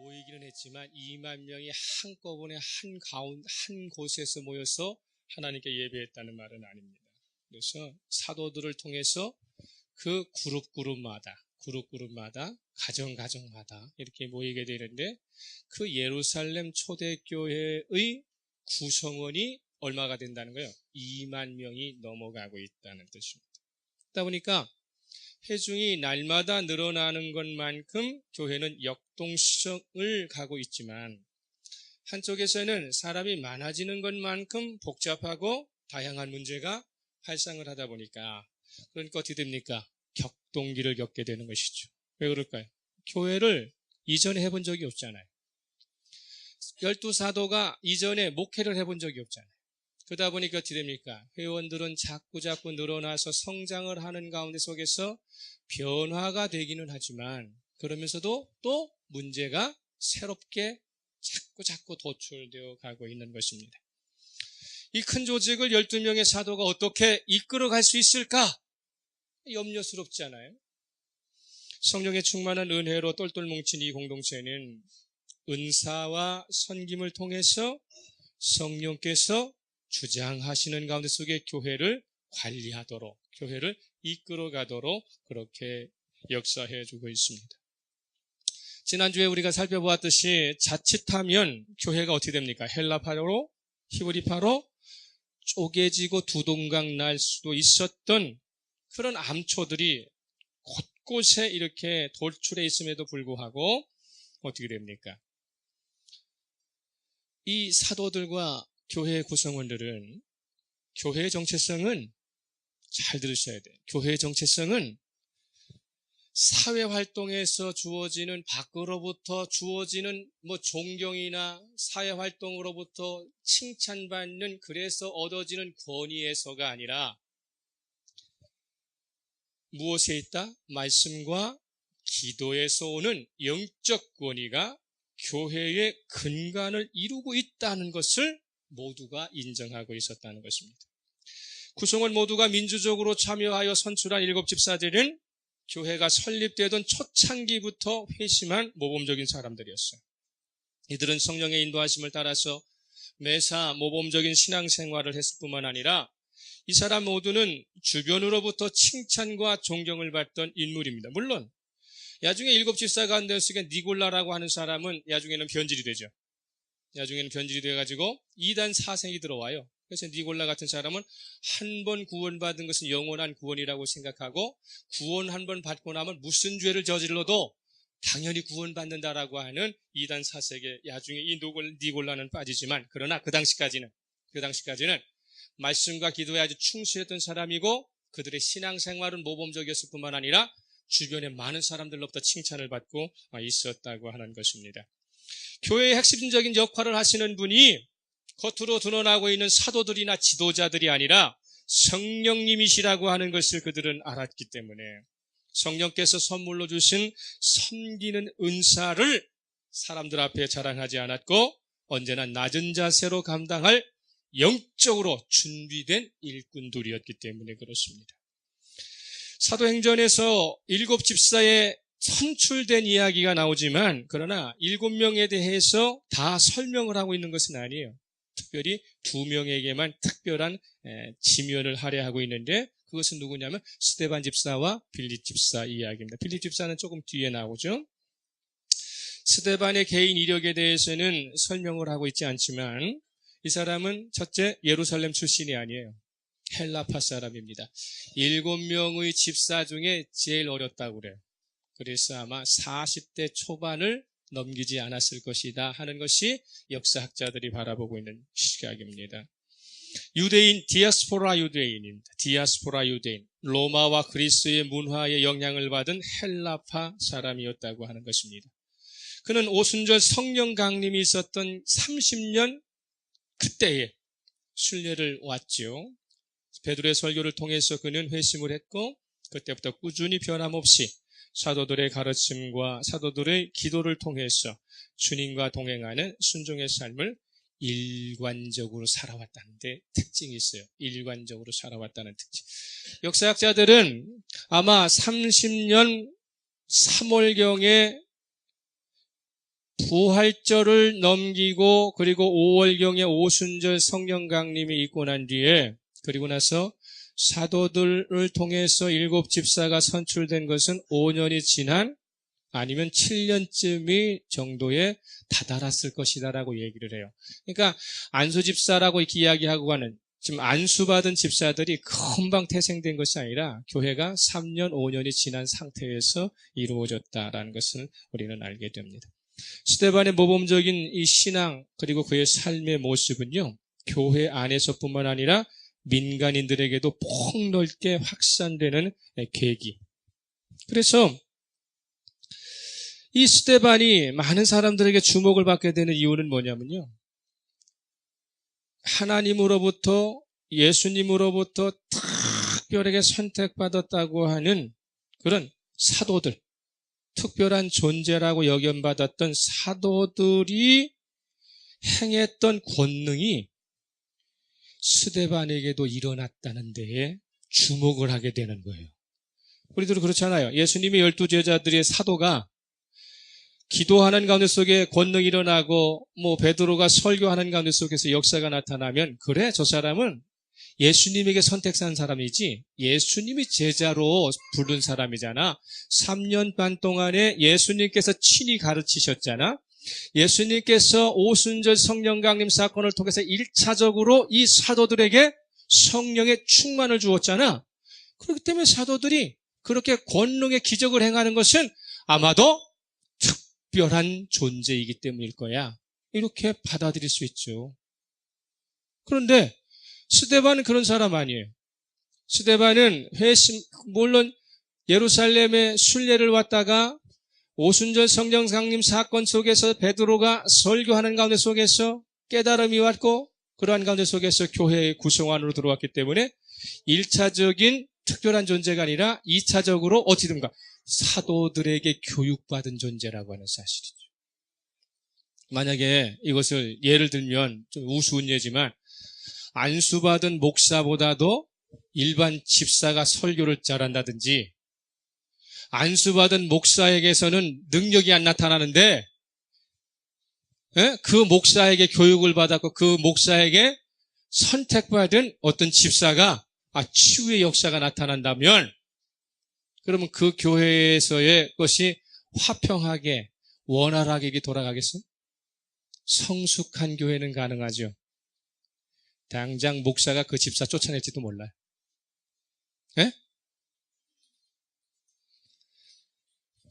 모이기는 했지만 2만 명이 한꺼번에 한 곳에서 모여서 하나님께 예배했다는 말은 아닙니다. 그래서 사도들을 통해서 그 그룹마다 가정마다 이렇게 모이게 되는데, 그 예루살렘 초대교회의 구성원이 얼마가 된다는 거예요? 2만 명이 넘어가고 있다는 뜻입니다. 그러다 보니까 회중이 날마다 늘어나는 것만큼 교회는 역동성을 가고 있지만, 한쪽에서는 사람이 많아지는 것만큼 복잡하고 다양한 문제가 발생을 하다 보니까, 그러니까 어떻게 됩니까? 격동기를 겪게 되는 것이죠. 왜 그럴까요? 교회를 이전에 해본 적이 없잖아요. 12사도가 이전에 목회를 해본 적이 없잖아요. 그러다 보니까 어떻게 됩니까? 회원들은 자꾸 늘어나서 성장을 하는 가운데 속에서 변화가 되기는 하지만, 그러면서도 또 문제가 새롭게 자꾸 도출되어 가고 있는 것입니다. 이 큰 조직을 12명의 사도가 어떻게 이끌어갈 수 있을까? 염려스럽잖아요. 성령의 충만한 은혜로 똘똘 뭉친 이 공동체는 은사와 선김을 통해서 성령께서 주장하시는 가운데 속에 교회를 관리하도록, 교회를 이끌어가도록 그렇게 역사해 주고 있습니다. 지난주에 우리가 살펴보았듯이 자칫하면 교회가 어떻게 됩니까? 헬라파로, 히브리파로 쪼개지고 두동강 날 수도 있었던 그런 암초들이 곳곳에 이렇게 돌출해 있음에도 불구하고 어떻게 됩니까? 이 사도들과 교회 구성원들은, 교회의 정체성은, 잘 들으셔야 돼요. 교회의 정체성은 사회활동에서 주어지는, 밖으로부터 주어지는 존경이나 사회활동으로부터 칭찬받는, 그래서 얻어지는 권위에서가 아니라 무엇에 있다? 말씀과 기도에서 오는 영적 권위가 교회의 근간을 이루고 있다는 것을 모두가 인정하고 있었다는 것입니다. 구성원 모두가 민주적으로 참여하여 선출한 7집사들은 교회가 설립되던 초창기부터 회심한 모범적인 사람들이었어요. 이들은 성령의 인도하심을 따라서 매사 모범적인 신앙생활을 했을 뿐만 아니라 이 사람 모두는 주변으로부터 칭찬과 존경을 받던 인물입니다. 물론 야중에 7집사 가운데 니골라라고 하는 사람은 야중에는 변질이 되죠. 야중에는 변질이 돼가지고 이단 사생이 들어와요. 그래서 니골라 같은 사람은 한 번 구원받은 것은 영원한 구원이라고 생각하고, 구원 한 번 받고 나면 무슨 죄를 저질러도 당연히 구원받는다라고 하는 이단 사색에 야중에 이 니골라는 빠지지만, 그러나 그 당시까지는 말씀과 기도에 아주 충실했던 사람이고, 그들의 신앙생활은 모범적이었을 뿐만 아니라 주변의 많은 사람들로부터 칭찬을 받고 있었다고 하는 것입니다. 교회의 핵심적인 역할을 하시는 분이 겉으로 드러나고 있는 사도들이나 지도자들이 아니라 성령님이시라고 하는 것을 그들은 알았기 때문에, 성령께서 선물로 주신 섬기는 은사를 사람들 앞에 자랑하지 않았고, 언제나 낮은 자세로 감당할 영적으로 준비된 일꾼들이었기 때문에 그렇습니다. 사도행전에서 7집사에 선출된 이야기가 나오지만, 그러나 7명에 대해서 다 설명을 하고 있는 것은 아니에요. 특별히 2명에게만 특별한 지면을 할애하고 있는데, 그것은 누구냐면 스데반 집사와 빌립 집사 이야기입니다. 빌립 집사는 조금 뒤에 나오죠. 스데반의 개인 이력에 대해서는 설명을 하고 있지 않지만, 이 사람은 첫째 예루살렘 출신이 아니에요. 헬라파 사람입니다. 7명의 집사 중에 제일 어렸다고 그래요. 그래서 아마 40대 초반을 넘기지 않았을 것이다 하는 것이 역사학자들이 바라보고 있는 시각입니다. 유대인, 디아스포라 유대인입니다. 디아스포라 유대인, 로마와 그리스의 문화의 영향을 받은 헬라파 사람이었다고 하는 것입니다. 그는 오순절 성령 강림이 있었던 30년 그때에 순례를 왔죠. 베드로의 설교를 통해서 그는 회심을 했고, 그때부터 꾸준히 변함없이 사도들의 가르침과 사도들의 기도를 통해서 주님과 동행하는 순종의 삶을 일관적으로 살아왔다는 데 특징이 있어요. 일관적으로 살아왔다는 특징. 역사학자들은 아마 30년 3월경에 부활절을 넘기고 그리고 5월경에 오순절 성령 강림이 있고 난 뒤에 그리고 나서 사도들을 통해서 7 집사가 선출된 것은 5년이 지난 아니면 7년쯤이 정도에 다다랐을 것이다라고 얘기를 해요. 그러니까 안수 집사라고 이렇게 이야기하고 가는 지금 안수받은 집사들이 금방 태생된 것이 아니라 교회가 3년, 5년이 지난 상태에서 이루어졌다라는 것을 우리는 알게 됩니다. 스데반의 모범적인 이 신앙 그리고 그의 삶의 모습은요, 교회 안에서뿐만 아니라 민간인들에게도 폭넓게 확산되는 계기. 그래서 이 스데반이 많은 사람들에게 주목을 받게 되는 이유는 뭐냐면요, 하나님으로부터 예수님으로부터 특별하게 선택받았다고 하는 그런 사도들, 특별한 존재라고 여김받았던 사도들이 행했던 권능이 스데반에게도 일어났다는 데에 주목을 하게 되는 거예요. 우리들은 그렇잖아요. 예수님의 12제자들의 사도가 기도하는 가운데 속에 권능이 일어나고 베드로가 설교하는 가운데 속에서 역사가 나타나면 그래, 저 사람은 예수님에게 선택한 사람이지 예수님이 제자로 부른 사람이잖아. 3년 반 동안에 예수님께서 친히 가르치셨잖아. 예수님께서 오순절 성령 강림 사건을 통해서 1차적으로 이 사도들에게 성령의 충만을 주었잖아. 그렇기 때문에 사도들이 그렇게 권능의 기적을 행하는 것은 아마도 특별한 존재이기 때문일 거야. 이렇게 받아들일 수 있죠. 그런데 스데반은 그런 사람 아니에요. 스데반은 물론 예루살렘에 순례를 왔다가 오순절 성령 강림 사건 속에서 베드로가 설교하는 가운데 속에서 깨달음이 왔고 그러한 가운데 속에서 교회의 구성 안으로 들어왔기 때문에 1차적인 특별한 존재가 아니라 2차적으로 어찌든가 사도들에게 교육받은 존재라고 하는 사실이죠. 만약에 이것을 예를 들면 좀 우스운 예지만 안수받은 목사보다도 일반 집사가 설교를 잘한다든지 안수받은 목사에게서는 능력이 안 나타나는데 그 목사에게 교육을 받았고 그 목사에게 선택받은 어떤 집사가 치유의 역사가 나타난다면 그러면 그 교회에서의 것이 화평하게 원활하게 돌아가겠어요? 성숙한 교회는 가능하죠. 당장 목사가 그 집사 쫓아낼지도 몰라요. 예?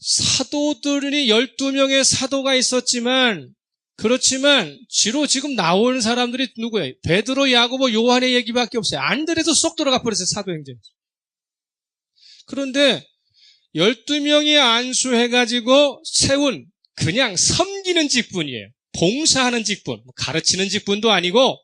사도들이 12명의 사도가 있었지만 그렇지만 주로 지금 나오는 사람들이 누구예요? 베드로, 야고보, 요한의 얘기밖에 없어요. 안드레도 쏙 들어가 버렸어요. 사도행전. 그런데 12명이 안수해가지고 세운 그냥 섬기는 직분이에요. 봉사하는 직분. 가르치는 직분도 아니고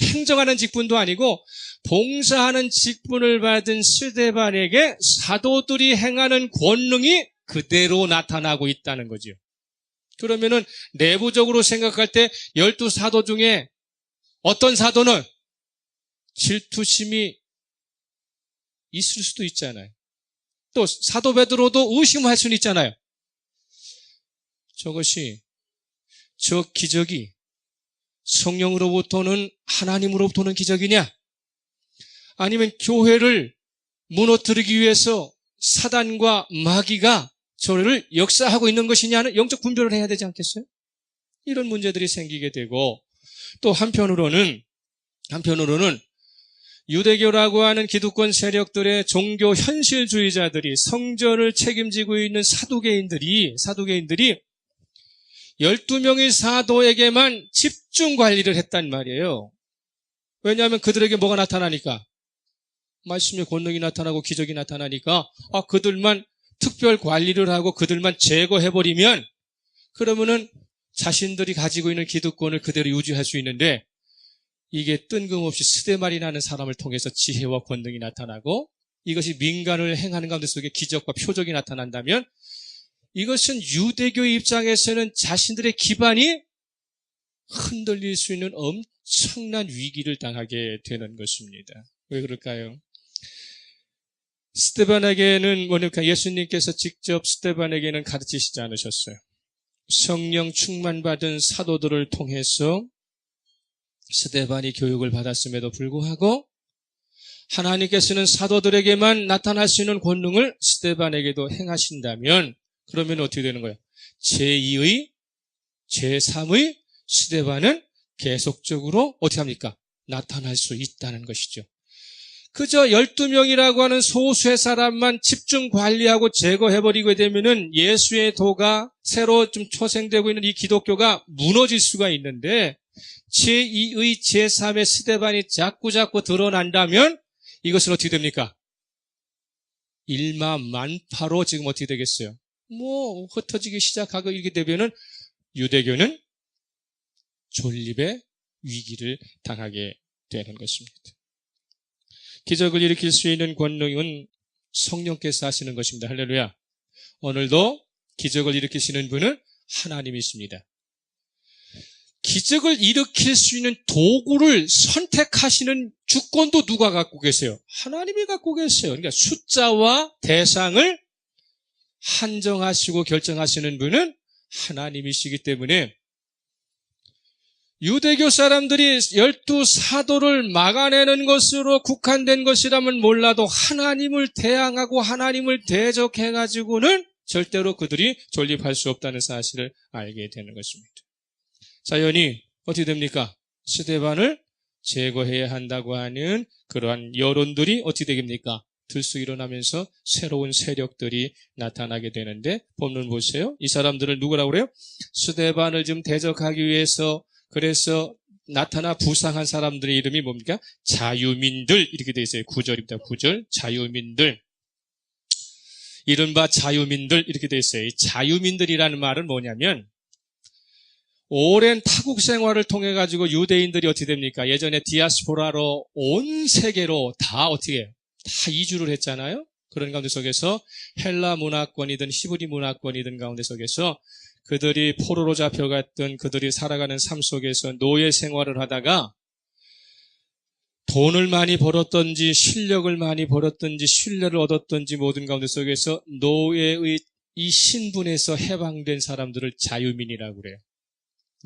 행정하는 직분도 아니고 봉사하는 직분을 받은 스데반에게 사도들이 행하는 권능이 그대로 나타나고 있다는 거죠. 그러면은 내부적으로 생각할 때 12사도 중에 어떤 사도는 질투심이 있을 수도 있잖아요. 또 사도 베드로도 의심할 수는 있잖아요. 저 기적이 성령으로부터는 하나님으로부터는 기적이냐? 아니면 교회를 무너뜨리기 위해서 사단과 마귀가 저를 역사하고 있는 것이냐는 영적 분별을 해야 되지 않겠어요? 이런 문제들이 생기게 되고 또 한편으로는 유대교라고 하는 기득권 세력들의 종교 현실주의자들이 성전을 책임지고 있는 사두개인들이 12명의 사도에게만 집중 관리를 했단 말이에요. 왜냐하면 그들에게 뭐가 나타나니까? 말씀의 권능이 나타나고 기적이 나타나니까 그들만 특별 관리를 하고 그들만 제거해버리면 그러면은 자신들이 가지고 있는 기득권을 그대로 유지할 수 있는데 이게 뜬금없이 스데반이라는 사람을 통해서 지혜와 권능이 나타나고 이것이 민간을 행하는 가운데 속에 기적과 표적이 나타난다면 이것은 유대교의 입장에서는 자신들의 기반이 흔들릴 수 있는 엄청난 위기를 당하게 되는 것입니다. 왜 그럴까요? 스데반에게는 예수님께서 직접 스데반에게는 가르치시지 않으셨어요. 성령 충만받은 사도들을 통해서 스데반이 교육을 받았음에도 불구하고 하나님께서는 사도들에게만 나타날 수 있는 권능을 스데반에게도 행하신다면 그러면 어떻게 되는 거예요? 제2의, 제3의 스데반은 계속적으로 어떻게 합니까? 나타날 수 있다는 것이죠. 그저 12명이라고 하는 소수의 사람만 집중 관리하고 제거해버리게 되면은 예수의 도가 새로 좀 초생되고 있는 이 기독교가 무너질 수가 있는데 제2의, 제3의 스데반이 자꾸자꾸 드러난다면 이것은 어떻게 됩니까? 일마만파로 지금 어떻게 되겠어요? 흩어지기 시작하고 이렇게 되면은 유대교는 존립의 위기를 당하게 되는 것입니다. 기적을 일으킬 수 있는 권능은 성령께서 하시는 것입니다. 할렐루야. 오늘도 기적을 일으키시는 분은 하나님이십니다. 기적을 일으킬 수 있는 도구를 선택하시는 주권도 누가 갖고 계세요? 하나님이 갖고 계세요. 그러니까 숫자와 대상을 한정하시고 결정하시는 분은 하나님이시기 때문에 유대교 사람들이 12사도를 막아내는 것으로 국한된 것이라면 몰라도 하나님을 대항하고 하나님을 대적해가지고는 절대로 그들이 존립할 수 없다는 사실을 알게 되는 것입니다. 자연히 어떻게 됩니까? 스데반을 제거해야 한다고 하는 그러한 여론들이 어떻게 됩니까? 들쑥 일어나면서 새로운 세력들이 나타나게 되는데 본문 보세요. 이 사람들을 누구라고 그래요? 스데반을 좀 대적하기 위해서 그래서 나타나 부상한 사람들의 이름이 뭡니까? 자유민들 이렇게 되어 있어요. 9절입니다. 9절 자유민들. 이른바 자유민들 이렇게 되어 있어요. 이 자유민들이라는 말은 뭐냐면 오랜 타국 생활을 통해 가지고 유대인들이 어떻게 됩니까? 예전에 디아스포라로 온 세계로 다 어떻게 해요? 다 이주를 했잖아요. 그런 가운데 속에서 헬라 문화권이든 히브리 문화권이든 가운데 속에서 그들이 포로로 잡혀갔던 그들이 살아가는 삶 속에서 노예 생활을 하다가 돈을 많이 벌었던지 실력을 많이 벌었던지 신뢰를 얻었던지 모든 가운데 속에서 노예의 이 신분에서 해방된 사람들을 자유민이라고 그래요.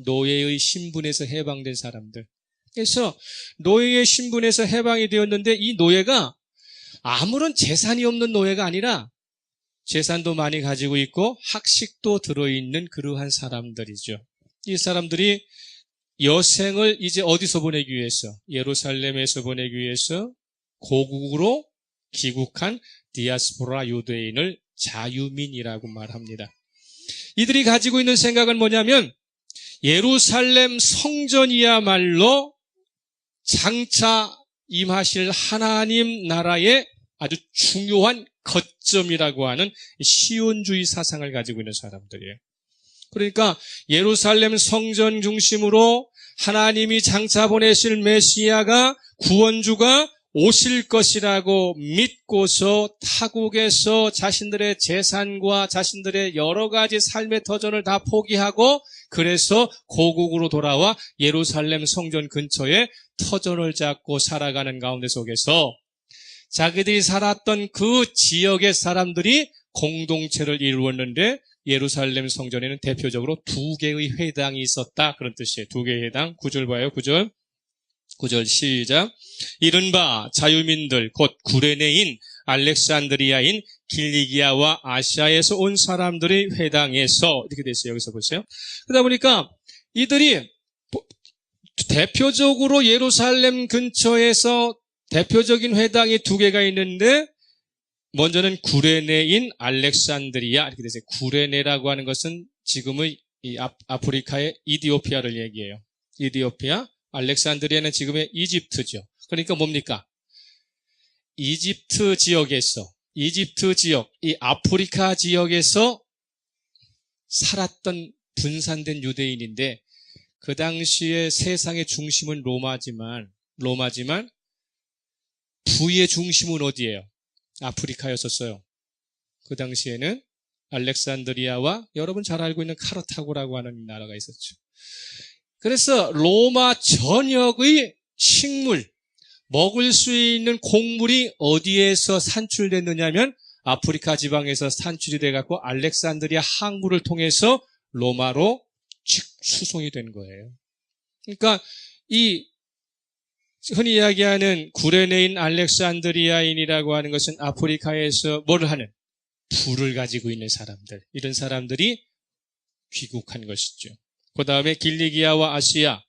노예의 신분에서 해방된 사람들. 그래서 노예의 신분에서 해방이 되었는데 이 노예가 아무런 재산이 없는 노예가 아니라 재산도 많이 가지고 있고 학식도 들어있는 그러한 사람들이죠. 이 사람들이 여생을 이제 어디서 보내기 위해서? 예루살렘에서 보내기 위해서 고국으로 귀국한 디아스포라 유대인을 자유민이라고 말합니다. 이들이 가지고 있는 생각은 뭐냐면 예루살렘 성전이야말로 장차 임하실 하나님 나라의 아주 중요한 거점이라고 하는 시온주의 사상을 가지고 있는 사람들이에요. 그러니까 예루살렘 성전 중심으로 하나님이 장차 보내실 메시아가 구원주가 오실 것이라고 믿고서 타국에서 자신들의 재산과 자신들의 여러 가지 삶의 터전을 다 포기하고 그래서 고국으로 돌아와 예루살렘 성전 근처에 터전을 잡고 살아가는 가운데 속에서 자기들이 살았던 그 지역의 사람들이 공동체를 이루었는데 예루살렘 성전에는 대표적으로 2개의 회당이 있었다. 그런 뜻이에요. 2개의 회당. 9절 봐요. 9절. 9절 시작. 이른바 자유민들 곧 구레네인 알렉산드리아인 길리기아와 아시아에서 온 사람들의 회당에서 이렇게 됐어요. 여기서 보세요. 그러다 보니까 이들이 대표적으로 예루살렘 근처에서 대표적인 회당이 2개가 있는데 먼저는 구레네인 알렉산드리아 이렇게 됐어요. 구레네라고 하는 것은 지금의 이 아프리카의 이디오피아를 얘기해요. 이디오피아, 알렉산드리아는 지금의 이집트죠. 그러니까 뭡니까? 이집트 지역에서 이집트 지역, 이 아프리카 지역에서 살았던 분산된 유대인인데 그 당시에 세상의 중심은 로마지만 부의 중심은 어디예요? 아프리카였었어요. 그 당시에는 알렉산드리아와 여러분 잘 알고 있는 카르타고라고 하는 나라가 있었죠. 그래서 로마 전역의 식물, 먹을 수 있는 곡물이 어디에서 산출됐느냐면 아프리카 지방에서 산출이 돼갖고 알렉산드리아 항구를 통해서 로마로 수송이 된 거예요. 그러니까 이 흔히 이야기하는 구레네인 알렉산드리아인이라고 하는 것은 아프리카에서 뭐를 하는? 불을 가지고 있는 사람들, 이런 사람들이 귀국한 것이죠. 그 다음에 길리기아와 아시아,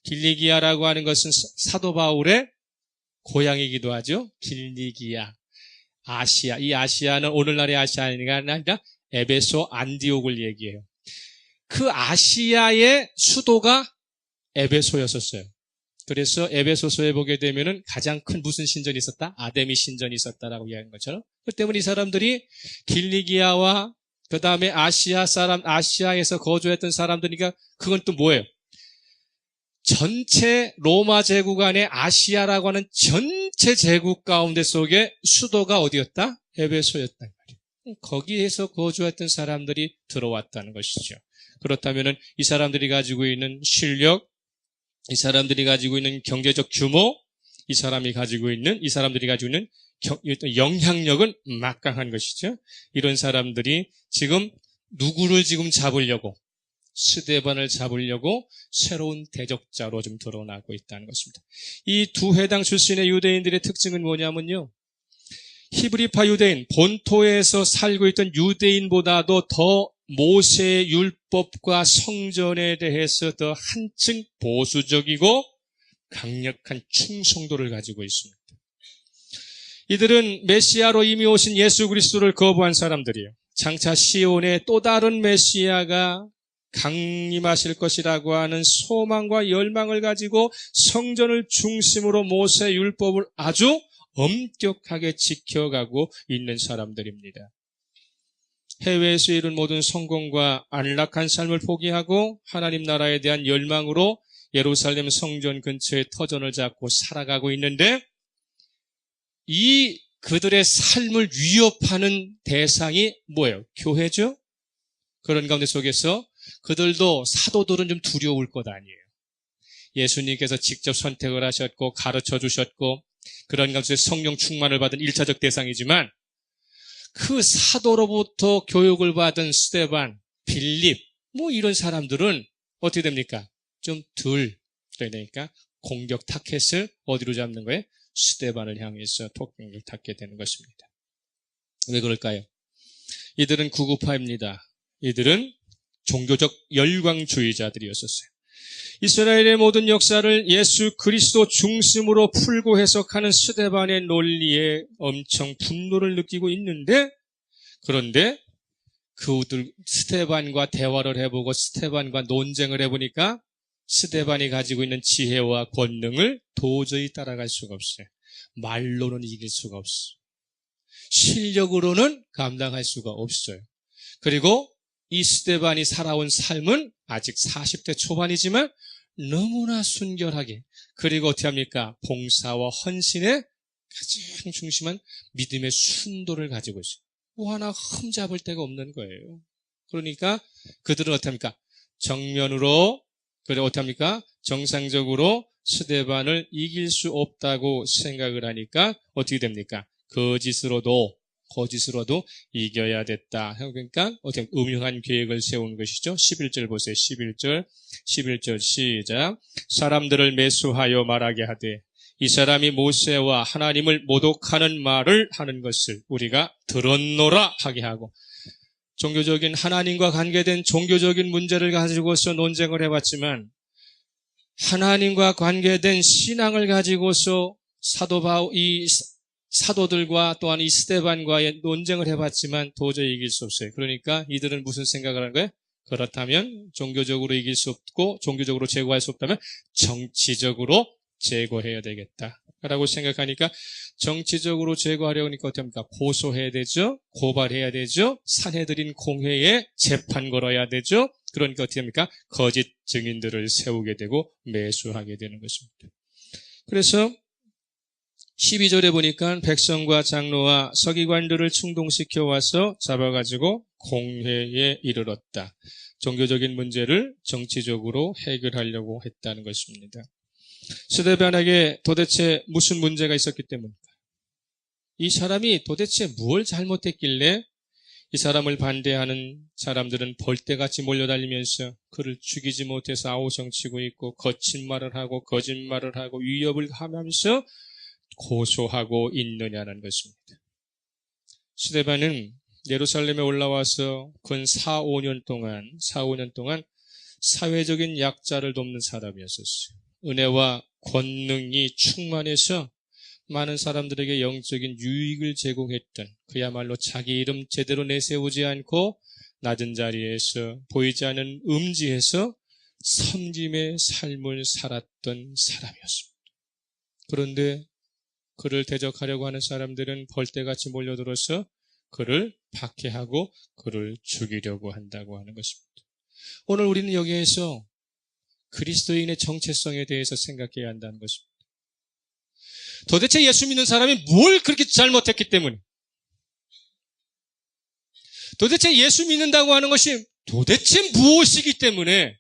길리기아라고 하는 것은 사도 바울의 고향이기도 하죠. 길리기아, 아시아. 이 아시아는 오늘날의 아시아가 아니라 에베소 안디옥을 얘기해요. 그 아시아의 수도가 에베소였었어요. 그래서 에베소서에 보게 되면은 가장 큰 무슨 신전이 있었다? 아데미 신전이 있었다라고 이야기하는 것처럼. 그 때문에 이 사람들이 길리기아와 그 다음에 아시아에서 거주했던 사람들이니까 그건 또 뭐예요? 전체 로마 제국 안에 아시아라고 하는 전체 제국 가운데 속에 수도가 어디였다? 에베소였단 말이에요. 거기에서 거주했던 사람들이 들어왔다는 것이죠. 그렇다면은 이 사람들이 가지고 있는 실력, 이 사람들이 가지고 있는 경제적 규모, 이 사람들이 가지고 있는 영향력은 막강한 것이죠. 이런 사람들이 지금 누구를 지금 잡으려고, 스데반을 잡으려고 새로운 대적자로 좀 드러나고 있다는 것입니다. 이 두 회당 출신의 유대인들의 특징은 뭐냐면요, 히브리파 유대인, 본토에서 살고 있던 유대인보다도 더 모세의 율법과 성전에 대해서 더 한층 보수적이고 강력한 충성도를 가지고 있습니다. 이들은 메시아로 이미 오신 예수 그리스도를 거부한 사람들이에요. 장차 시온에 또 다른 메시아가 강림하실 것이라고 하는 소망과 열망을 가지고 성전을 중심으로 모세 율법을 아주 엄격하게 지켜가고 있는 사람들입니다. 해외에서 이룬 모든 성공과 안락한 삶을 포기하고 하나님 나라에 대한 열망으로 예루살렘 성전 근처에 터전을 잡고 살아가고 있는데, 이 그들의 삶을 위협하는 대상이 뭐예요? 교회죠? 그런 가운데 속에서 그들도, 사도들은 좀 두려울 것 아니에요. 예수님께서 직접 선택을 하셨고 가르쳐 주셨고 그런 가운데 성령 충만을 받은 1차적 대상이지만, 그 사도로부터 교육을 받은 스데반, 빌립, 이런 사람들은 어떻게 됩니까? 좀 덜, 그러니까 공격 타켓을 어디로 잡는 거예요? 스데반을 향해서 폭격을 닫게 되는 것입니다. 왜 그럴까요? 이들은 구구파입니다. 이들은 종교적 열광주의자들이었었어요. 이스라엘의 모든 역사를 예수 그리스도 중심으로 풀고 해석하는 스데반의 논리에 엄청 분노를 느끼고 있는데, 그런데 그들 스데반과 대화를 해보고 스데반과 논쟁을 해보니까 스데반이 가지고 있는 지혜와 권능을 도저히 따라갈 수가 없어요. 말로는 이길 수가 없어요. 실력으로는 감당할 수가 없어요. 그리고 이 스데반이 살아온 삶은 아직 40대 초반이지만 너무나 순결하게, 그리고 어떻게 합니까? 봉사와 헌신의 가장 중심한 믿음의 순도를 가지고 있어요. 뭐 하나 흠잡을 데가 없는 거예요. 그러니까 그들은 어떻게 합니까? 정면으로, 그리고 어떻게 합니까? 정상적으로 스데반을 이길 수 없다고 생각을 하니까 어떻게 됩니까? 거짓으로도 이겨야 됐다. 그러니까 어떻게 음흉한 계획을 세운 것이죠. 11절 보세요. 11절 시작. 사람들을 매수하여 말하게 하되 이 사람이 모세와 하나님을 모독하는 말을 하는 것을 우리가 들었노라 하게 하고, 종교적인 하나님과 관계된 종교적인 문제를 가지고서 논쟁을 해봤지만, 하나님과 관계된 신앙을 가지고서 사도들과 또한 이 스데반과의 논쟁을 해봤지만 도저히 이길 수 없어요. 그러니까 이들은 무슨 생각을 하는 거예요? 그렇다면 종교적으로 이길 수 없고 종교적으로 제거할 수 없다면 정치적으로 제거해야 되겠다 라고 생각하니까, 정치적으로 제거하려고 하니까 어떻게 합니까? 고소해야 되죠. 고발해야 되죠. 산헤드린 공회에 재판 걸어야 되죠. 그러니까 어떻게 합니까? 거짓 증인들을 세우게 되고 매수하게 되는 것입니다. 그래서 12절에 보니까 백성과 장로와 서기관들을 충동시켜 와서 잡아가지고 공회에 이르렀다. 종교적인 문제를 정치적으로 해결하려고 했다는 것입니다. 스데반에게 도대체 무슨 문제가 있었기 때문일까? 이 사람이 도대체 뭘 잘못했길래 이 사람을 반대하는 사람들은 벌떼같이 몰려달리면서 그를 죽이지 못해서 아우성치고 있고 거친 말을 하고 거짓말을 하고 위협을 하면서 고소하고 있느냐는 것입니다. 스데반은 예루살렘에 올라와서 근 4-5년 동안 사회적인 약자를 돕는 사람이었었어요. 은혜와 권능이 충만해서 많은 사람들에게 영적인 유익을 제공했던, 그야말로 자기 이름 제대로 내세우지 않고 낮은 자리에서 보이지 않는 음지에서 섬김의 삶을 살았던 사람이었습니다. 그런데 그를 대적하려고 하는 사람들은 벌떼같이 몰려들어서 그를 박해하고 그를 죽이려고 한다고 하는 것입니다. 오늘 우리는 여기에서 그리스도인의 정체성에 대해서 생각해야 한다는 것입니다. 도대체 예수 믿는 사람이 뭘 그렇게 잘못했기 때문에, 도대체 예수 믿는다고 하는 것이 도대체 무엇이기 때문에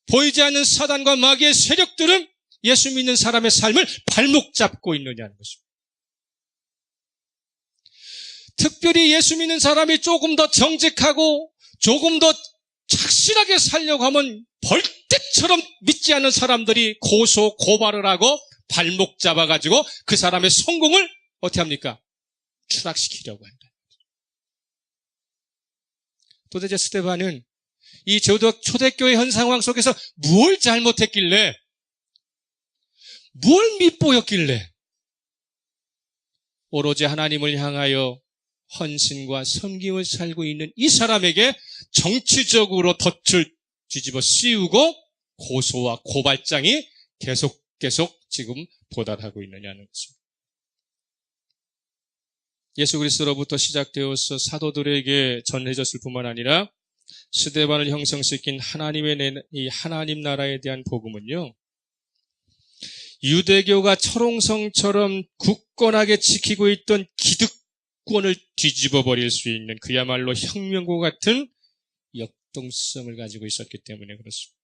보이지 않는 사단과 마귀의 세력들은 예수 믿는 사람의 삶을 발목 잡고 있느냐는 것입니다. 특별히 예수 믿는 사람이 조금 더 정직하고 조금 더 착실하게 살려고 하면 벌떼처럼 믿지 않는 사람들이 고소, 고발을 하고 발목 잡아가지고 그 사람의 성공을 어떻게 합니까? 추락시키려고 한다. 도대체 스데반은 이 초대교회 현 상황 속에서 뭘 잘못했길래, 뭘 밉보였길래 오로지 하나님을 향하여 헌신과 섬김을 살고 있는 이 사람에게 정치적으로 덫을 뒤집어 씌우고 고소와 고발장이 계속 지금 도달하고 있느냐는 것입니다. 예수 그리스도로부터 시작되어서 사도들에게 전해졌을 뿐만 아니라 스데반을 형성시킨 이 하나님 나라에 대한 복음은요, 유대교가 철옹성처럼 굳건하게 지키고 있던 기득권을 뒤집어 버릴 수 있는 그야말로 혁명과 같은 역동성을 가지고 있었기 때문에 그렇습니다.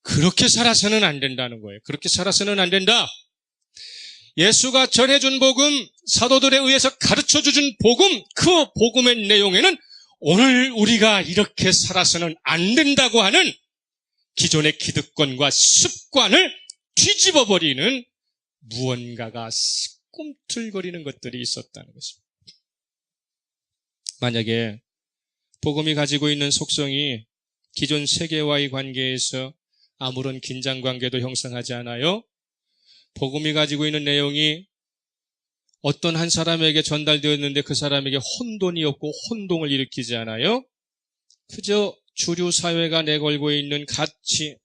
그렇게 살아서는 안 된다는 거예요. 그렇게 살아서는 안 된다. 예수가 전해준 복음, 사도들에 의해서 가르쳐주준 복음, 그 복음의 내용에는 오늘 우리가 이렇게 살아서는 안 된다고 하는 기존의 기득권과 습관을 뒤집어버리는 무언가가 꿈틀거리는 것들이 있었다는 것입니다. 만약에 복음이 가지고 있는 속성이 기존 세계와의 관계에서 아무런 긴장관계도 형성하지 않아요. 복음이 가지고 있는 내용이 어떤 한 사람에게 전달되었는데 그 사람에게 혼돈이 없고 혼동을 일으키지 않아요. 그저 주류 사회가 내걸고 있는 가치,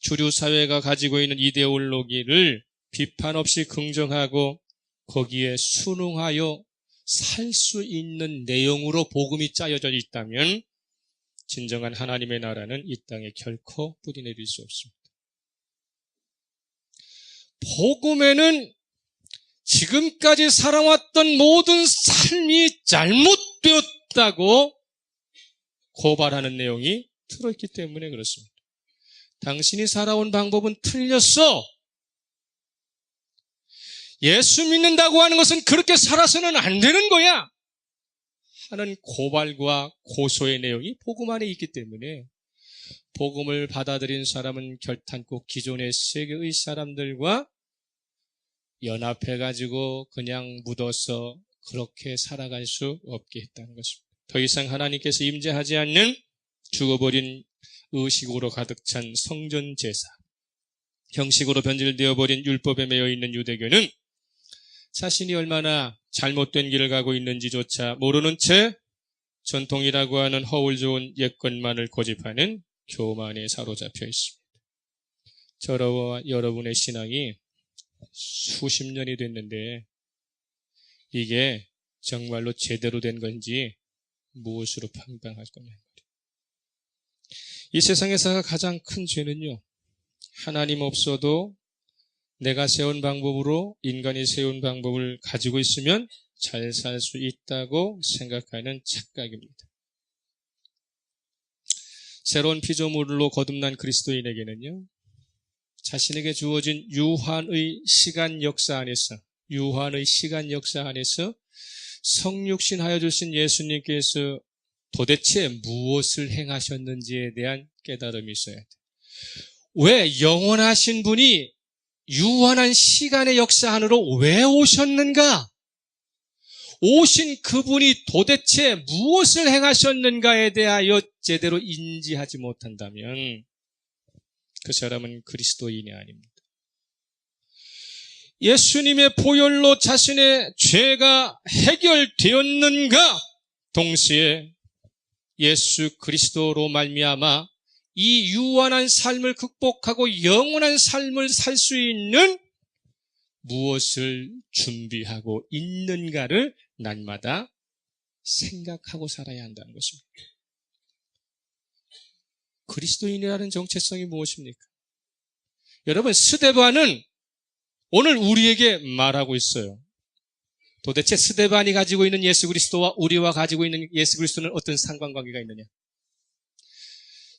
주류 사회가 가지고 있는 이데올로기를 비판 없이 긍정하고 거기에 순응하여 살 수 있는 내용으로 복음이 짜여져 있다면 진정한 하나님의 나라는 이 땅에 결코 뿌리내릴 수 없습니다. 복음에는 지금까지 살아왔던 모든 삶이 잘못되었다고 고발하는 내용이 들어있기 때문에 그렇습니다. 당신이 살아온 방법은 틀렸어. 예수 믿는다고 하는 것은 그렇게 살아서는 안 되는 거야 하는 고발과 고소의 내용이 복음 안에 있기 때문에 복음을 받아들인 사람은 결탄코 기존의 세계의 사람들과 연합해가지고 그냥 묻어서 그렇게 살아갈 수 없게 했다는 것입니다. 더 이상 하나님께서 임재하지 않는 죽어버린 의식으로 가득 찬 성전 제사, 형식으로 변질되어 버린 율법에 매여 있는 유대교는 자신이 얼마나 잘못된 길을 가고 있는지조차 모르는 채 전통이라고 하는 허울 좋은 옛것만을 고집하는 교만에 사로잡혀 있습니다. 저와 여러분의 신앙이 수십 년이 됐는데 이게 정말로 제대로 된 건지 무엇으로 평방할 거냐. 이 세상에서 가장 큰 죄는요, 하나님 없어도 내가 세운 방법으로 인간이 세운 방법을 가지고 있으면 잘 살 수 있다고 생각하는 착각입니다. 새로운 피조물로 거듭난 그리스도인에게는요, 자신에게 주어진 유한의 시간 역사 안에서 성육신하여 주신 예수님께서 도대체 무엇을 행하셨는지에 대한 깨달음이 있어야 돼. 왜 영원하신 분이 유한한 시간의 역사 안으로 왜 오셨는가? 오신 그분이 도대체 무엇을 행하셨는가에 대하여 제대로 인지하지 못한다면 그 사람은 그리스도인이 아닙니다. 예수님의 보혈로 자신의 죄가 해결되었는가? 동시에 예수 그리스도로 말미암아 이 유한한 삶을 극복하고 영원한 삶을 살 수 있는 무엇을 준비하고 있는가를 날마다 생각하고 살아야 한다는 것입니다. 그리스도인이라는 정체성이 무엇입니까? 여러분, 스데반은 오늘 우리에게 말하고 있어요. 도대체 스데반이 가지고 있는 예수 그리스도와 우리와 가지고 있는 예수 그리스도는 어떤 상관관계가 있느냐?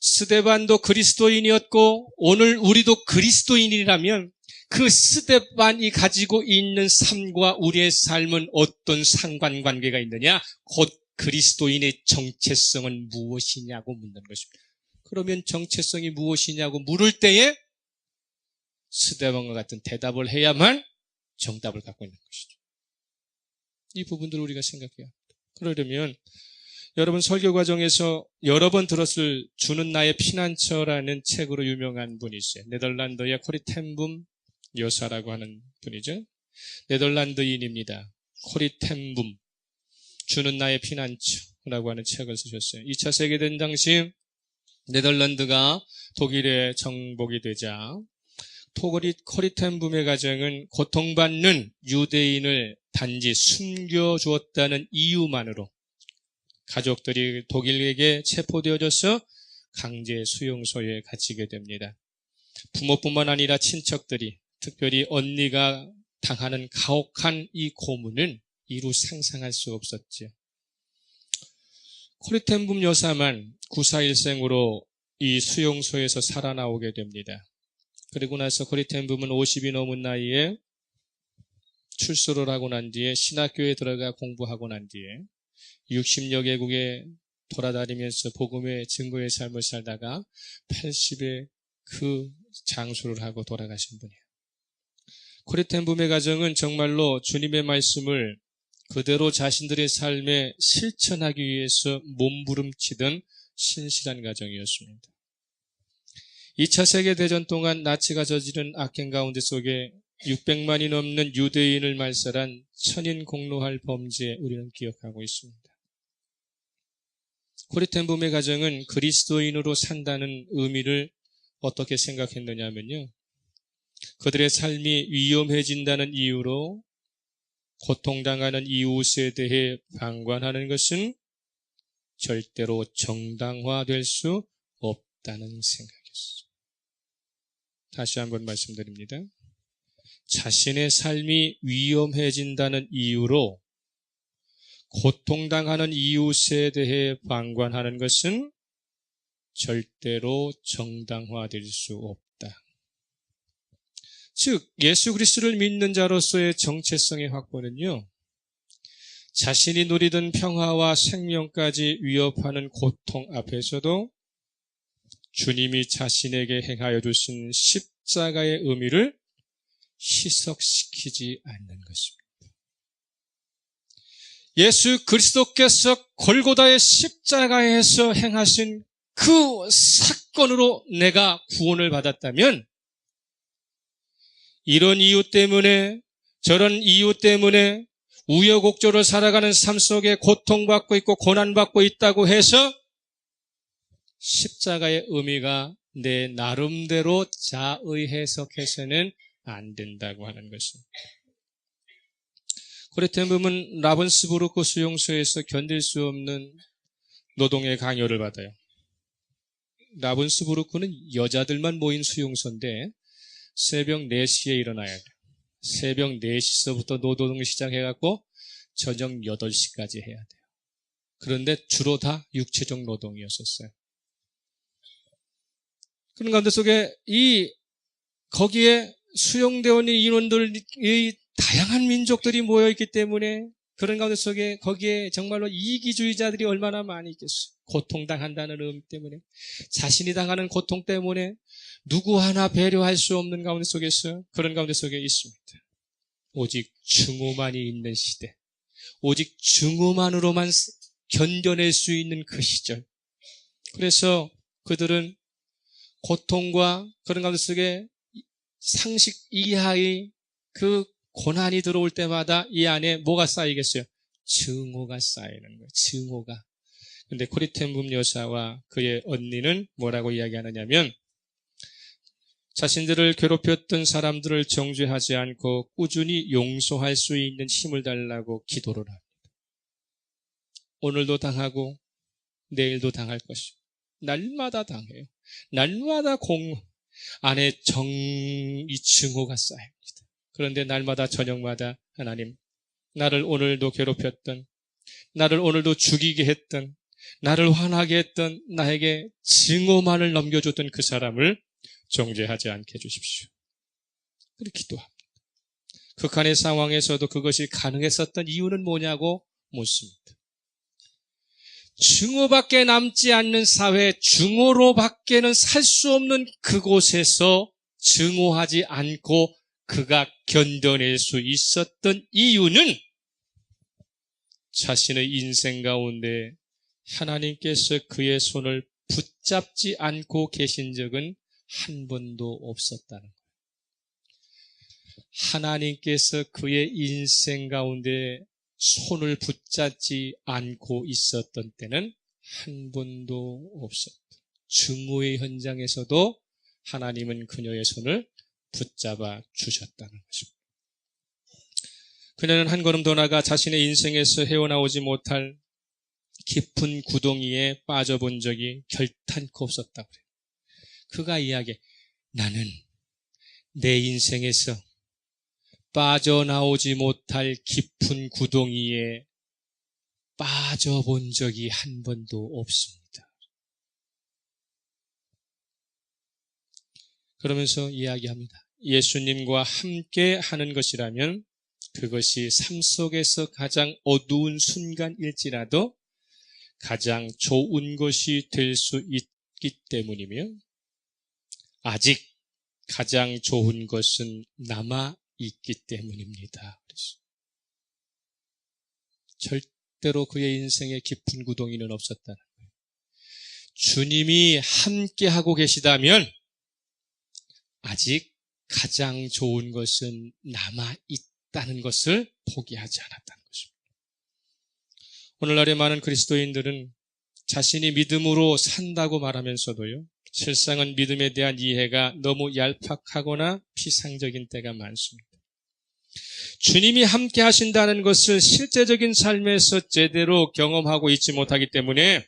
스데반도 그리스도인이었고 오늘 우리도 그리스도인이라면 그 스데반이 가지고 있는 삶과 우리의 삶은 어떤 상관관계가 있느냐? 곧 그리스도인의 정체성은 무엇이냐고 묻는 것입니다. 그러면 정체성이 무엇이냐고 물을 때에 스데반과 같은 대답을 해야만 정답을 갖고 있는 것이죠. 이 부분들을 우리가 생각해야 합니다. 그러려면 여러분 설교 과정에서 여러 번 들었을 주는 나의 피난처라는 책으로 유명한 분이 있어요. 네덜란드의 코리 텐붐 여사라고 하는 분이죠. 네덜란드인입니다. 코리 텐붐 주는 나의 피난처라고 하는 책을 쓰셨어요. 2차 세계대전 당시 네덜란드가 독일의 정복이 되자 코리 텐붐의 가정은 고통받는 유대인을 단지 숨겨주었다는 이유만으로 가족들이 독일에게 체포되어져서 강제 수용소에 갇히게 됩니다. 부모뿐만 아니라 친척들이, 특별히 언니가 당하는 가혹한 이 고문은 이루 상상할 수 없었죠. 코리 텐붐 여사만 941생으로 이 수용소에서 살아나오게 됩니다. 그리고 나서 코리 텐붐은 50이 넘은 나이에 출소를 하고 난 뒤에 신학교에 들어가 공부하고 난 뒤에 60여 개국에 돌아다니면서 복음의 증거의 삶을 살다가 80에 그 장수를 하고 돌아가신 분이에요. 코리 텐붐의 가정은 정말로 주님의 말씀을 그대로 자신들의 삶에 실천하기 위해서 몸부림치던 신실한 가정이었습니다. 2차 세계대전 동안 나치가 저지른 악행 가운데 속에 600만이 넘는 유대인을 말살한 천인공노할 범죄 우리는 기억하고 있습니다. 코리 텐붐의 가정은 그리스도인으로 산다는 의미를 어떻게 생각했느냐면요. 그들의 삶이 위험해진다는 이유로 고통당하는 이웃에 대해 방관하는 것은 절대로 정당화될 수 없다는 생각이었어요. 다시 한번 말씀드립니다. 자신의 삶이 위험해진다는 이유로 고통당하는 이웃에 대해 방관하는 것은 절대로 정당화될 수 없다. 즉, 예수 그리스도를 믿는 자로서의 정체성의 확보는요, 자신이 누리던 평화와 생명까지 위협하는 고통 앞에서도 주님이 자신에게 행하여 주신 십자가의 의미를 희석시키지 않는 것입니다. 예수 그리스도께서 골고다의 십자가에서 행하신 그 사건으로 내가 구원을 받았다면 이런 이유 때문에 저런 이유 때문에 우여곡절을 살아가는 삶 속에 고통받고 있고 고난받고 있다고 해서 십자가의 의미가 내 나름대로 자의 해석해서는 안 된다고 하는 것입니다. 코리 텐붐은 라븐스부르크 수용소에서 견딜 수 없는 노동의 강요를 받아요. 라븐스부르크는 여자들만 모인 수용소인데 새벽 4시에 일어나야 돼요. 새벽 4시서부터 노동을 시작해갖고 저녁 8시까지 해야 돼요. 그런데 주로 다 육체적 노동이었었어요. 그런 가운데 속에 거기에 수용되어 있는 인원들이 다양한 민족들이 모여있기 때문에 그런 가운데 속에 거기에 정말로 이기주의자들이 얼마나 많이 있겠어요. 고통당한다는 의미 때문에, 자신이 당하는 고통 때문에 누구 하나 배려할 수 없는 가운데 속에서, 그런 가운데 속에 있습니다. 오직 증오만이 있는 시대, 오직 증오만으로만 견뎌낼 수 있는 그 시절. 그래서 그들은 고통과 그런 가운데 속에 상식 이하의 그 고난이 들어올 때마다 이 안에 뭐가 쌓이겠어요? 증오가 쌓이는 거예요. 증오가. 근데 코리텐붐 여사와 그의 언니는 뭐라고 이야기하느냐면, 자신들을 괴롭혔던 사람들을 정죄하지 않고 꾸준히 용서할 수 있는 힘을 달라고 기도를 합니다. 오늘도 당하고 내일도 당할 것이고 날마다 당해요. 날마다 안에 이 증오가 쌓입니다. 그런데 날마다 저녁마다 하나님, 나를 오늘도 괴롭혔던, 나를 오늘도 죽이게 했던, 나를 화나게 했던, 나에게 증오만을 넘겨줬던 그 사람을 정죄하지 않게 해주십시오. 그렇게 기도합니다. 극한의 상황에서도 그것이 가능했었던 이유는 뭐냐고 묻습니다. 증오밖에 남지 않는 사회, 증오로밖에는 살 수 없는 그곳에서 증오하지 않고 그가 견뎌낼 수 있었던 이유는 자신의 인생 가운데 하나님께서 그의 손을 붙잡지 않고 계신 적은 한 번도 없었다는 거예요. 하나님께서 그의 인생 가운데 손을 붙잡지 않고 있었던 때는 한 번도 없었다. 증오의 현장에서도 하나님은 그녀의 손을 붙잡아 주셨다는 것입니다. 그녀는 한 걸음 더 나아가 자신의 인생에서 헤어나오지 못할 깊은 구덩이에 빠져본 적이 결탄코 없었다고 그래요. 그가 이야기해, 나는 내 인생에서 빠져나오지 못할 깊은 구덩이에 빠져본 적이 한 번도 없습니다. 그러면서 이야기합니다. 예수님과 함께 하는 것이라면 그것이 삶 속에서 가장 어두운 순간일지라도 가장 좋은 것이 될 수 있기 때문이며, 아직 가장 좋은 것은 남아 있기 때문입니다. 절대로 그의 인생에 깊은 구덩이는 없었다는 거예요. 주님이 함께하고 계시다면 아직 가장 좋은 것은 남아 있다는 것을 포기하지 않았다는 것입니다. 오늘날의 많은 그리스도인들은 자신이 믿음으로 산다고 말하면서도요, 실상은 믿음에 대한 이해가 너무 얄팍하거나 피상적인 때가 많습니다. 주님이 함께 하신다는 것을 실제적인 삶에서 제대로 경험하고 있지 못하기 때문에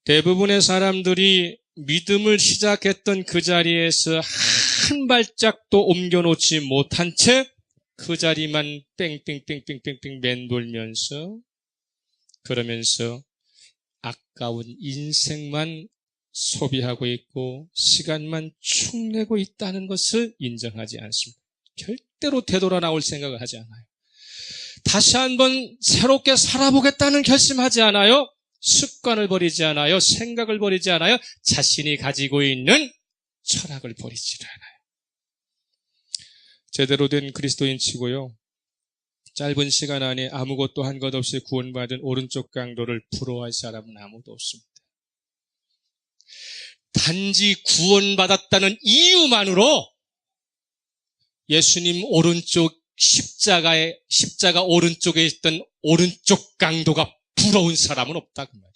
대부분의 사람들이 믿음을 시작했던 그 자리에서 한 발짝도 옮겨놓지 못한 채 그 자리만 뺑뺑뺑뺑뺑뺑 맴돌면서, 그러면서 아까운 인생만 소비하고 있고 시간만 축내고 있다는 것을 인정하지 않습니다. 절대로 되돌아 나올 생각을 하지 않아요. 다시 한번 새롭게 살아보겠다는 결심하지 않아요. 습관을 버리지 않아요. 생각을 버리지 않아요. 자신이 가지고 있는 철학을 버리지 않아요. 제대로 된 그리스도인 치고요, 짧은 시간 안에 아무것도 한 것 없이 구원받은 오른쪽 강도를 부러워할 사람은 아무도 없습니다. 단지 구원받았다는 이유만으로 예수님 오른쪽 십자가 오른쪽에 있던 오른쪽 강도가 부러운 사람은 없다, 그 말이에요.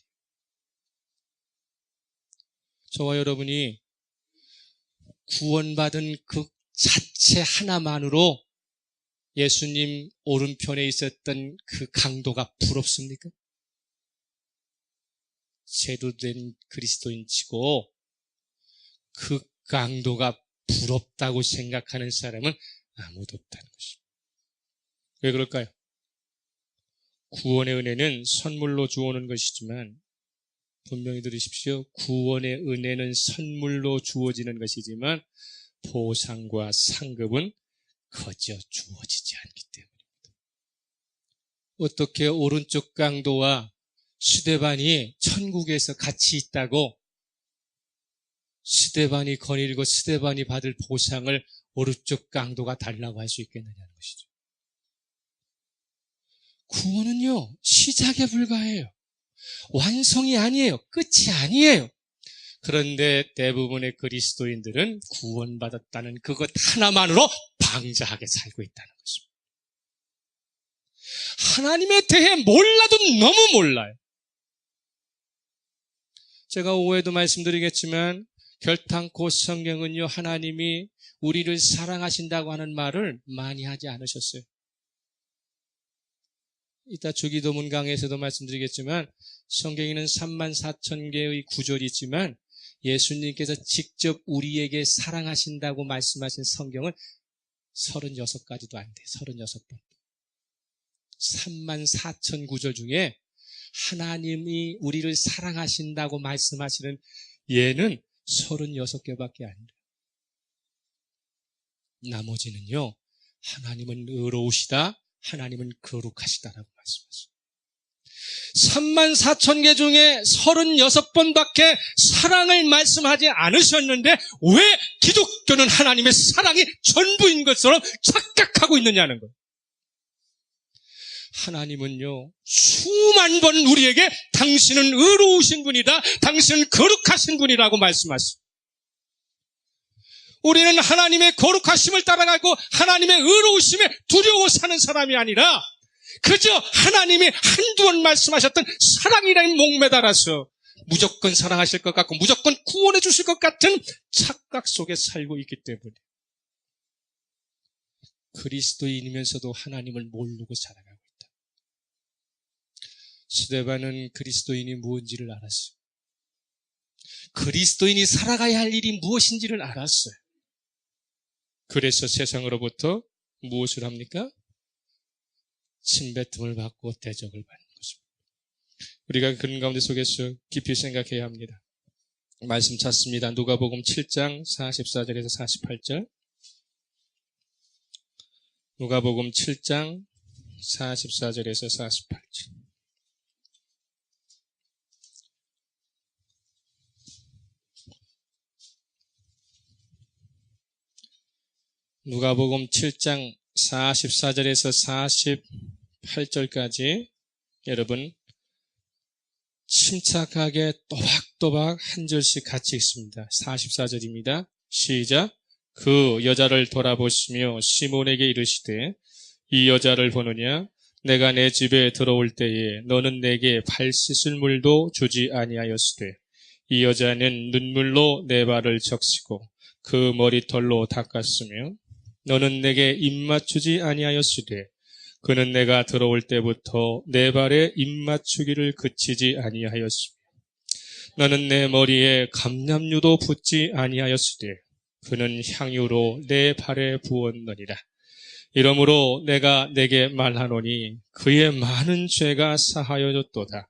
저와 여러분이 구원받은 그 자체 하나만으로 예수님 오른편에 있었던 그 강도가 부럽습니까? 제대로 된 그리스도인치고 그 강도가 부럽다고 생각하는 사람은 아무도 없다는 것입니다. 왜 그럴까요? 구원의 은혜는 선물로 주어오는 것이지만, 분명히 들으십시오. 구원의 은혜는 선물로 주어지는 것이지만 보상과 상급은 거저 주어지지 않기 때문입니다. 어떻게 오른쪽 강도와 스데반이 천국에서 같이 있다고 스데반이 거닐고 스데반이 받을 보상을 오른쪽 강도가 달라고 할 수 있겠느냐는 것이죠. 구원은요, 시작에 불과해요. 완성이 아니에요. 끝이 아니에요. 그런데 대부분의 그리스도인들은 구원받았다는 그것 하나만으로 방자하게 살고 있다는 것입니다. 하나님에 대해 몰라도 너무 몰라요. 제가 오해도 말씀드리겠지만 결탄코 성경은요, 하나님이 우리를 사랑하신다고 하는 말을 많이 하지 않으셨어요. 이따 주기도문 강의에서도 말씀드리겠지만 성경에는 34,000개의 구절이 있지만 예수님께서 직접 우리에게 사랑하신다고 말씀하신 성경은 36가지도 안 돼요. 36번. 34,000 구절 중에 하나님이 우리를 사랑하신다고 말씀하시는 예는 36개밖에 안 돼요. 나머지는요, 하나님은 의로우시다, 하나님은 거룩하시다라고 말씀하십니다. 34,000개 중에 36번밖에 사랑을 말씀하지 않으셨는데 왜 기독교는 하나님의 사랑이 전부인 것처럼 착각하고 있느냐는 거예요. 하나님은요, 수만 번 우리에게 당신은 의로우신 분이다, 당신은 거룩하신 분이라고 말씀하십니다. 우리는 하나님의 거룩하심을 따라가고 하나님의 의로우심에 두려워 사는 사람이 아니라 그저 하나님이 한두 번 말씀하셨던 사랑이라는 목매달아서 무조건 사랑하실 것 같고 무조건 구원해 주실 것 같은 착각 속에 살고 있기 때문에 그리스도인이면서도 하나님을 모르고 살아가고 있다. 스데반은 그리스도인이 무엇인지를 알았어요. 그리스도인이 살아가야 할 일이 무엇인지를 알았어요. 그래서 세상으로부터 무엇을 합니까? 침뱉음을 받고 대접을 받는 것입니다. 우리가 그런 가운데 속에서 깊이 생각해야 합니다. 말씀 찾습니다. 누가복음 7장 44절에서 48절. 누가복음 7장 44절에서 48절. 누가복음 7장 44절에서 48절까지 여러분 침착하게 또박또박 한 절씩 같이 읽습니다. 44절입니다. 시작. 그 여자를 돌아보시며 시몬에게 이르시되 이 여자를 보느냐? 내가 내 집에 들어올 때에 너는 내게 발 씻을 물도 주지 아니하였으되 이 여자는 눈물로 내 발을 적시고 그 머리털로 닦았으며 너는 내게 입 맞추지 아니하였으되 그는 내가 들어올 때부터 내 발에 입 맞추기를 그치지 아니하였으며 너는 내 머리에 감람유도 붓지 아니하였으되 그는 향유로 내 발에 부었느니라. 이러므로 내가 내게 말하노니 그의 많은 죄가 사하여졌도다.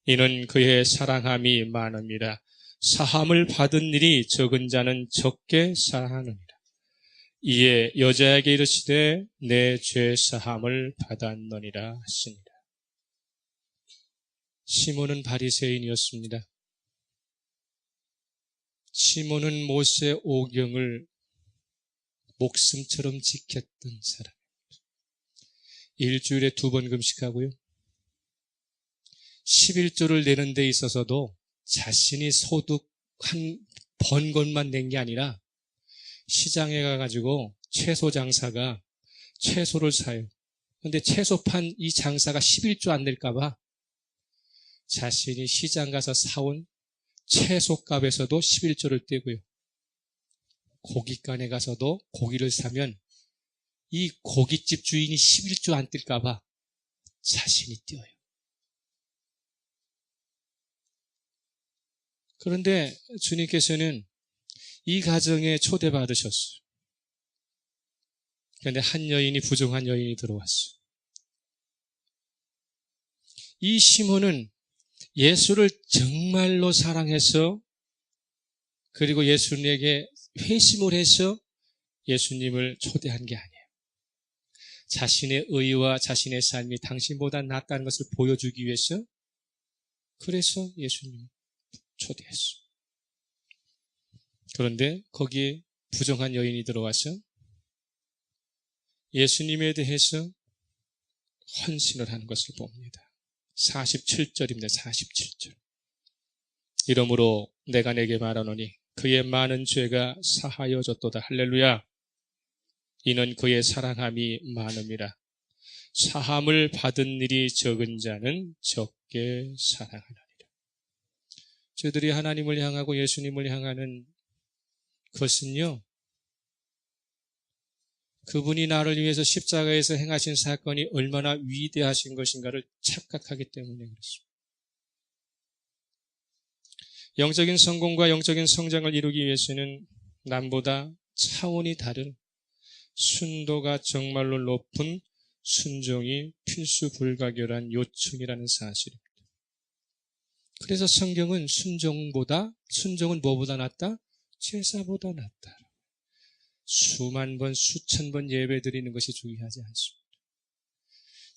이는 그의 사랑함이 많음이라. 사함을 받은 일이 적은 자는 적게 사하느니라. 이에 여자에게 이르시되 내 죄 사함을 받았느니라 하시니라. 시몬은 바리새인이었습니다. 시몬은 모세 오경을 목숨처럼 지켰던 사람. 일주일에 2번 금식하고요. 11조를 내는 데 있어서도 자신이 소득 번 것만 낸 게 아니라 시장에 가가지고 채소 장사가 채소를 사요. 그런데 채소 판 이 장사가 11조 안 될까봐 자신이 시장 가서 사온 채소값에서도 11조를 떼고요. 고깃간에 가서도 고기를 사면 이 고깃집 주인이 11조 안 뜰까봐 자신이 떼어요. 그런데 주님께서는 이 가정에 초대받으셨어요. 그런데 한 여인이 부정한 여인이 들어왔어요. 이 시몬은 예수를 정말로 사랑해서 그리고 예수님에게 회심을 해서 예수님을 초대한 게 아니에요. 자신의 의와 자신의 삶이 당신보다 낫다는 것을 보여주기 위해서 그래서 예수님 초대했어. 그런데 거기에 부정한 여인이 들어와서 예수님에 대해서 헌신을 하는 것을 봅니다. 47절입니다. 47절. 이러므로 내가 내게 말하노니 그의 많은 죄가 사하여졌도다. 할렐루야. 이는 그의 사랑함이 많음이라. 사함을 받은 일이 적은 자는 적게 사랑하느니라. 저희들이 하나님을 향하고 예수님을 향하는 것은요, 그분이 나를 위해서 십자가에서 행하신 사건이 얼마나 위대하신 것인가를 착각하기 때문에 그렇습니다. 영적인 성공과 영적인 성장을 이루기 위해서는 남보다 차원이 다른 순도가 정말로 높은 순종이 필수 불가결한 요청이라는 사실입니다. 그래서 성경은 순종은 뭐보다 낫다? 제사보다 낫다. 수만 번, 수천 번 예배 드리는 것이 중요하지 않습니다.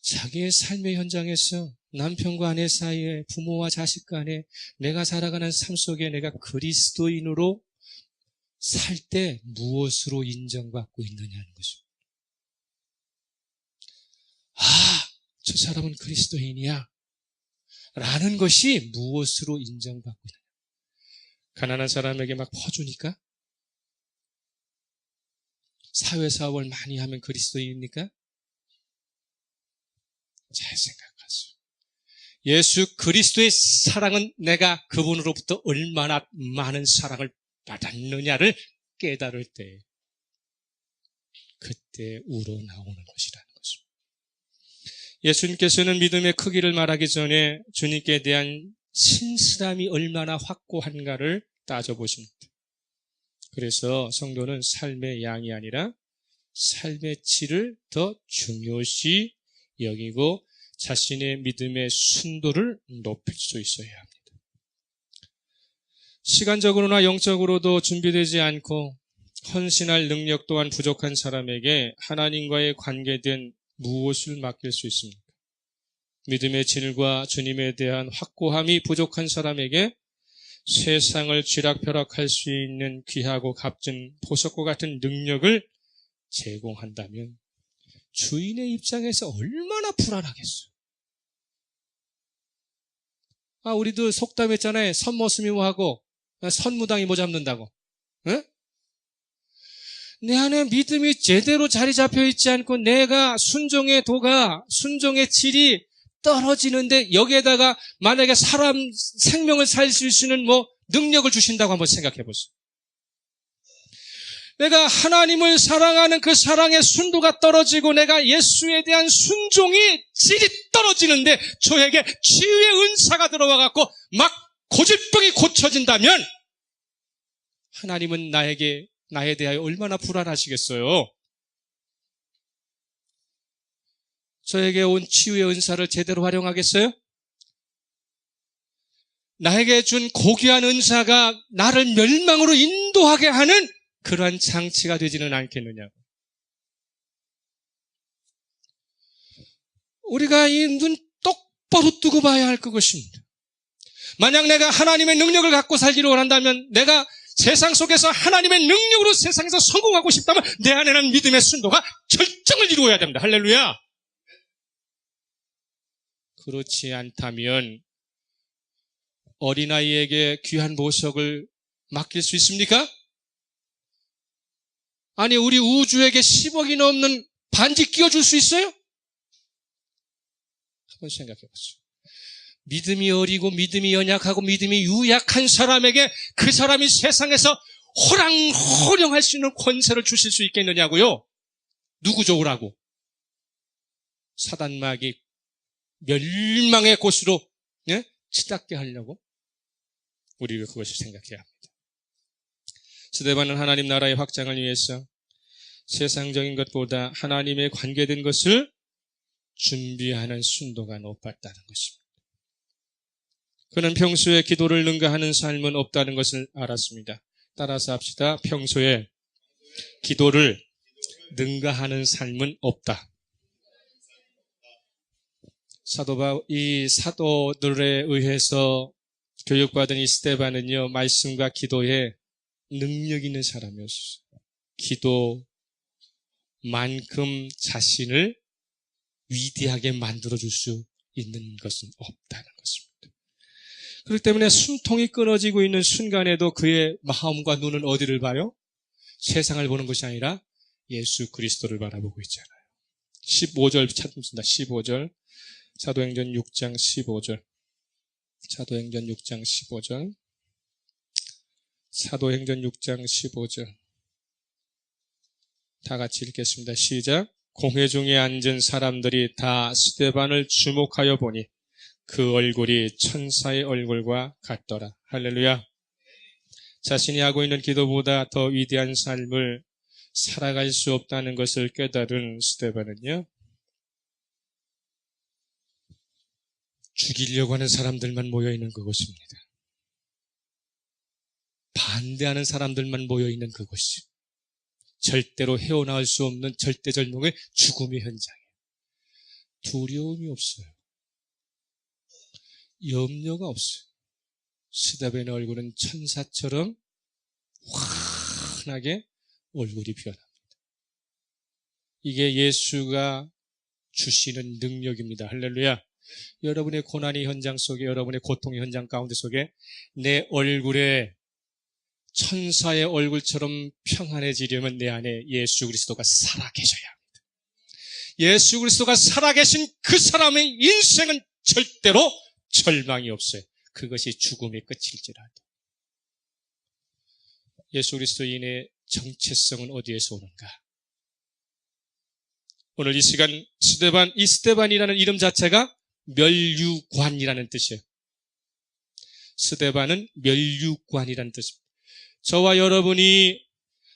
자기의 삶의 현장에서 남편과 아내 사이에, 부모와 자식 간에, 내가 살아가는 삶 속에 내가 그리스도인으로 살 때 무엇으로 인정받고 있느냐는 것입니다. 저 사람은 그리스도인이야 라는 것이 무엇으로 인정받고 있느냐. 가난한 사람에게 막 퍼주니까? 사회사업을 많이 하면 그리스도인입니까? 잘 생각하세요. 예수 그리스도의 사랑은 내가 그분으로부터 얼마나 많은 사랑을 받았느냐를 깨달을 때, 그때 우러나오는 것이라는 것입니다. 예수님께서는 믿음의 크기를 말하기 전에 주님께 대한 신실함이 얼마나 확고한가를 따져보십니다. 그래서 성도는 삶의 양이 아니라 삶의 질을 더 중요시 여기고 자신의 믿음의 순도를 높일 수 있어야 합니다. 시간적으로나 영적으로도 준비되지 않고 헌신할 능력 또한 부족한 사람에게 하나님과의 관계된 무엇을 맡길 수 있습니까? 믿음의 질과 주님에 대한 확고함이 부족한 사람에게 세상을 쥐락펴락할 수 있는 귀하고 값진 보석과 같은 능력을 제공한다면 주인의 입장에서 얼마나 불안하겠어요. 우리도 속담했잖아요. 선머슴이 뭐하고 선무당이 뭐 잡는다고. 응? 내 안에 믿음이 제대로 자리 잡혀 있지 않고 내가 순종의 도가, 순종의 질이 떨어지는데 여기에다가 만약에 사람 생명을 살릴 수 있는 능력을 주신다고 한번 생각해 보세요. 내가 하나님을 사랑하는 그 사랑의 순도가 떨어지고 내가 예수에 대한 순종이 질이 떨어지는데 저에게 치유의 은사가 들어와 갖고 막 고질병이 고쳐진다면 하나님은 나에 대하여 얼마나 불안하시겠어요. 저에게 온 치유의 은사를 제대로 활용하겠어요? 나에게 준 고귀한 은사가 나를 멸망으로 인도하게 하는 그러한 장치가 되지는 않겠느냐고. 우리가 이 눈 똑바로 뜨고 봐야 할 그것입니다. 만약 내가 하나님의 능력을 갖고 살기를 원한다면, 내가 세상 속에서 하나님의 능력으로 세상에서 성공하고 싶다면 내 안에는 믿음의 순도가 절정을 이루어야 됩니다. 할렐루야. 그렇지 않다면 어린아이에게 귀한 보석을 맡길 수 있습니까? 아니, 우리 우주에게 10억이 넘는 반지 끼워줄 수 있어요? 한번 생각해 보세요. 믿음이 어리고 믿음이 연약하고 믿음이 유약한 사람에게 그 사람이 세상에서 호랑호령할 수 있는 권세를 주실 수 있겠느냐고요? 누구 좋으라고? 사단마귀 멸망의 곳으로 치닫게 하려고? 우리가 그것을 생각해야 합니다. 스데반은 하나님 나라의 확장을 위해서 세상적인 것보다 하나님에 관계된 것을 준비하는 순도가 높았다는 것입니다. 그는 평소에 기도를 능가하는 삶은 없다는 것을 알았습니다. 따라서 합시다. 평소에 기도를 능가하는 삶은 없다. 이 사도들에 의해서 교육받은 이 스데반은요, 말씀과 기도에 능력 있는 사람이었어요. 기도만큼 자신을 위대하게 만들어줄 수 있는 것은 없다는 것입니다. 그렇기 때문에 숨통이 끊어지고 있는 순간에도 그의 마음과 눈은 어디를 봐요? 세상을 보는 것이 아니라 예수 그리스도를 바라보고 있잖아요. 15절 찾습니다. 15절. 사도행전 6장 15절. 사도행전 6장 15절. 사도행전 6장 15절. 다 같이 읽겠습니다. 시작. 공회 중에 앉은 사람들이 다 스데반을 주목하여 보니 그 얼굴이 천사의 얼굴과 같더라. 할렐루야. 자신이 하고 있는 기도보다 더 위대한 삶을 살아갈 수 없다는 것을 깨달은 스데반은요, 죽이려고 하는 사람들만 모여있는 그곳입니다. 반대하는 사람들만 모여있는 그곳이 절대로 헤어나올 수 없는 절대절명의 죽음의 현장이에요. 두려움이 없어요. 염려가 없어요. 스데반의 얼굴은 천사처럼 환하게 얼굴이 변합니다. 이게 예수가 주시는 능력입니다. 할렐루야. 여러분의 고난의 현장 속에, 여러분의 고통의 현장 가운데 속에 내 얼굴에 천사의 얼굴처럼 평안해지려면 내 안에 예수 그리스도가 살아계셔야 합니다. 예수 그리스도가 살아계신 그 사람의 인생은 절대로 절망이 없어요. 그것이 죽음의 끝일지라도. 예수 그리스도인의 정체성은 어디에서 오는가? 오늘 이 시간 이 스데반이라는 이름 자체가 멸류관이라는 뜻이에요. 스데반은 멸류관이라는 뜻입니다. 저와 여러분이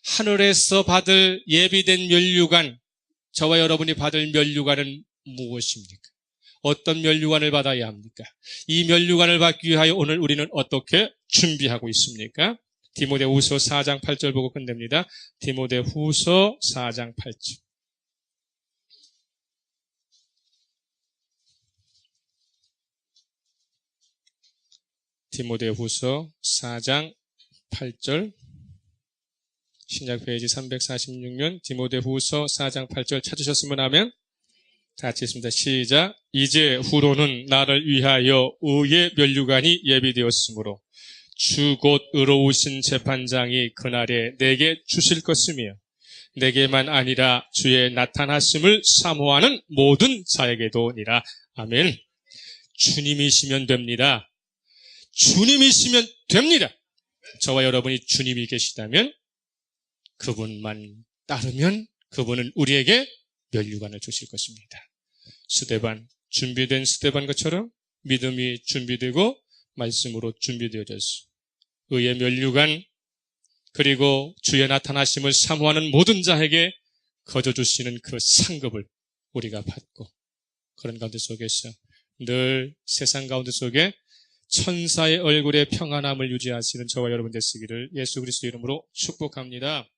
하늘에서 받을 예비된 멸류관, 저와 여러분이 받을 멸류관은 무엇입니까? 어떤 멸류관을 받아야 합니까? 이 멸류관을 받기 위하여 오늘 우리는 어떻게 준비하고 있습니까? 디모데후서 4장 8절 보고 끝냅니다. 디모데후서 4장 8절. 디모데후서 4장 8절. 신약 페이지 346면 디모데후서 4장 8절 찾으셨으면 하면 다 같이 읽습니다. 시작. 이제 후로는 나를 위하여 의의 멸류관이 예비되었으므로 주 곧 의로우신 재판장이 그날에 내게 주실 것이며 내게만 아니라 주의 나타나심을 사모하는 모든 자에게도니라. 아멘. 주님이시면 됩니다. 주님이시면 됩니다. 저와 여러분이 주님이 계시다면, 그분만 따르면 그분은 우리에게 멸류관을 주실 것입니다. 스데반, 준비된 스데반 것처럼 믿음이 준비되고 말씀으로 준비되어졌어. 의의 멸류관, 그리고 주의 나타나심을 사모하는 모든 자에게 거저 주시는 그 상급을 우리가 받고, 그런 가운데 속에서 늘 세상 가운데 속에 천사의 얼굴의 평안함을 유지하시는 저와 여러분 되시기를 예수 그리스도 이름으로 축복합니다.